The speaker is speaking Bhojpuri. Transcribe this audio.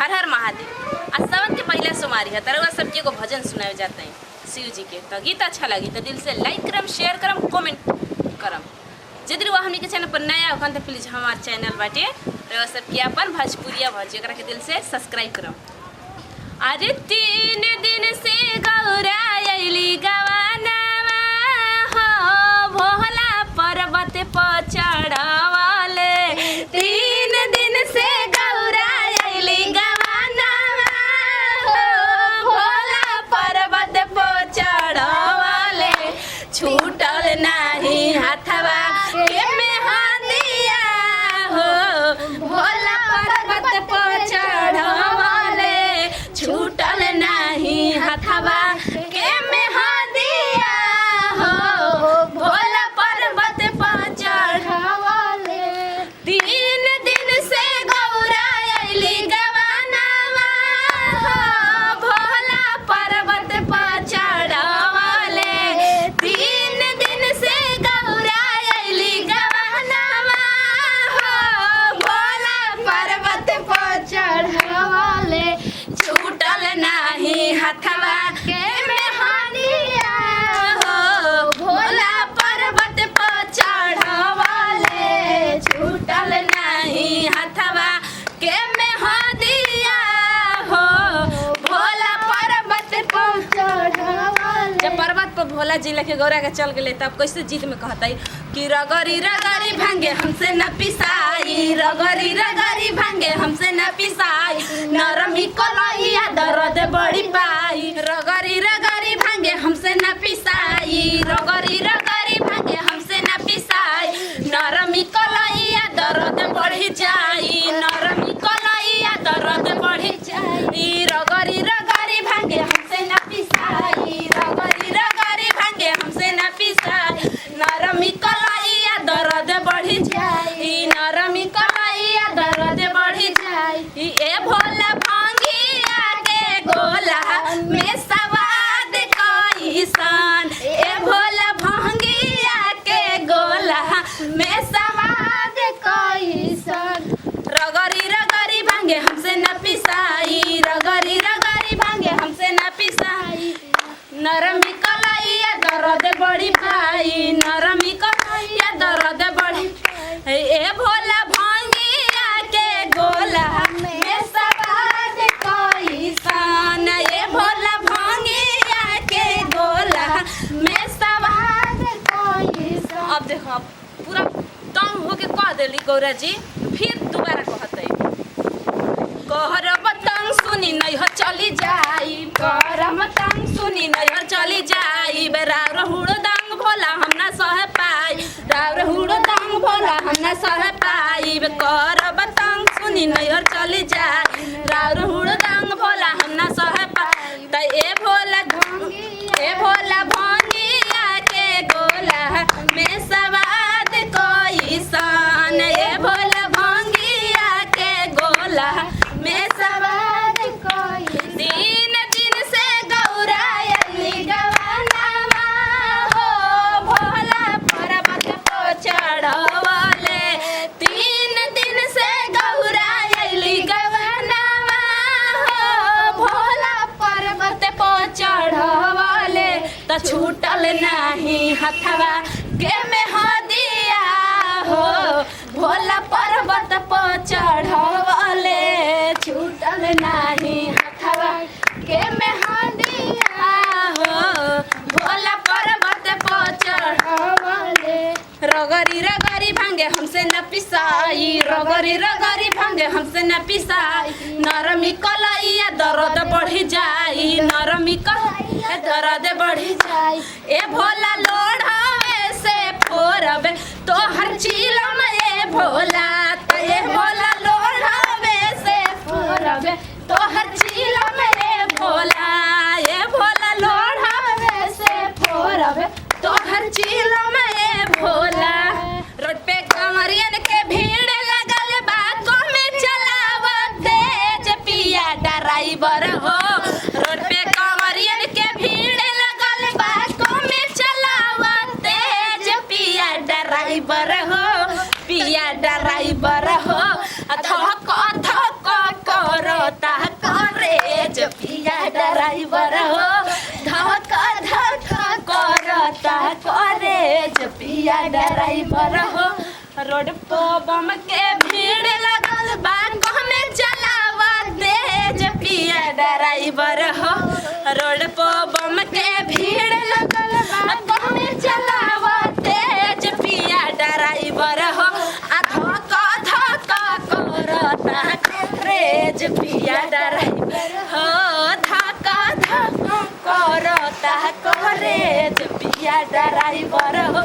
हर हर महादेव। आज सावन के पहले सोमवारी है, तरवा सबके को भजन सुनाए जाते हैं शिव जी के। तो गीत अच्छा लगी तो दिल से लाइक करम, शेयर करम, कमेंट करम। यदि वह हमने के चैनल पर नया हो तो प्लीज हमारे चैनल बाटे रवा सबके अपन भोजपुरिया भज के दिल से सब्सक्राइब करम। अरे 3 दिन से गौरा अइली गवानावा हो भोला पर्वत पर चढ़ावाले। 3 दिन से गौरा अइली गवानावा हो भोला पर्वत पर चढ़ावाले। छूटल नाही हाथवा के मेहंदिया हो भोला पर्वत पर चढ़ावाले। छूटल नाही हाथवा के मेहंदिया हो भोला पर्वत पर चढ़ावाले। 3 दिन से गौरा अइली गवानावा हो भोला पर्वत पर चढ़ावाले। 3 दिन से गौरा अइली गवानावा हो भोला पर्वत पर चढ़ावाले। छूटल नाही हाथवा के मेहंदिया हो भोला पर्वत पर चढ़ावाले। छूटल नाही हाथवा के मेहंदिया हो भोला पर्वत पर चढ़ावाले। जब पर्वत पर भोला जी लेके गौरा के चल गए तब कैसे जीत में कहता कि रगरी रगरी भांगे हमसे न पिसाई, रगरी रगरी भांगे हमसे न पिसाई। नरमी कलैया दर्द बड़ी पाई, रगरी रगरी भांगे हमसे न पिसाई, रगरी रगरी भांगे हमसे न पिसाई। नरमी कलैया दर्द बढ़ी जाई, नरमी कलैया दर्द बढ़ी जाई। रगरी रगरी भांगे हमसे न पिसाई, रगरी रगरी भांगे हमसे न पिसाई। नरमी कलैया दर्द बढ़ी जाई, नरमी कलैया दर्द बढ़ी जाई। ए भोला भांगिया के गोला में सवाद कैसन, ए भोला भांगिया के गोला में सवाद कैसन। रगरी रगरी भांगे हमसे न पिसाई, रगरी रगरी भांगे हमसे न पिसाई। नरमी कलैया दर्द बड़ी पाई, नरमी कलैया दर्द बढ़ी। ए भोला भांगिया के गोला में सवाद कैसन, ए भोला भांगिया के गोला में सवाद कैसन। अब देखो अब पूरा तंग होके कह देली गौरा जी, फिर दोबारा कहते कहरब तंग सुनी नैहर चली जाई, करम तंग सुनी नैहर चली जाई। राउर हुड़ दंग भोला हम ना सह पाई, राउर हुड़ दंग भोला हम ना सह पाई। करब तंग सुनी नैहर चली जाई, राउर हुड़ दंग भोला हम ना सह पाई। त ए भोला भांगिया के गोला में सवाद कैसन, ए भोला भांगिया के गोला में सवाद कैसन। 3 दिन से गौरा अइली गवानावा हो भोला पर्वत पर चढ़ावाले। 3 दिन से गौरा अइली गवानावा हो भोला पर्वत पर चढ़ावाले। त छूटल नाही हाथवा के मेहंदिया हो भोला पर्वत पर चढ़ावाले। छूटल नाही हाथवा के मेहंदिया हो भोला पर्वत पर चढ़ावाले। रगरी रगरी भांगे हमसे न पिसाई, रगरी रगरी भांगे हमसे न पिसाई। नरमी कलैया दर्द बढ़ी जाई, नरमी कलैया दर्द बढ़ी जाई। ए भोला लोढ़ावे से फोरबे तो हर चीलम ए भोला, ए भोला लोढ़ावे से फोरबे तो हर चीलम ए भोला, ए भोला लोढ़ावे से फोरबे तो हर चीलम ए भोला। रोड पे कमरियन के भीड़ लगल बा, में चलावत तेज पिया ड्राइवर हो। रोड पे कमरियन के भीड़ लगल बा, में चलावत तेज पिया ड्राइवर हो, पिया ड्राइवर हो। थक थक करता ड्राइवर हो रोड पे बम के भीड़ लगल बा कहमे चलावा तेज पिया ड्राइवर हो रोड पे बम के भीड़ लगल बा कहमे चलावा तेज पिया ड्राइवर हो धक्का धक्का करता रेज पिया ड्राइवर हो धक्का धक्का करता करेज पिया ड्राइवर हो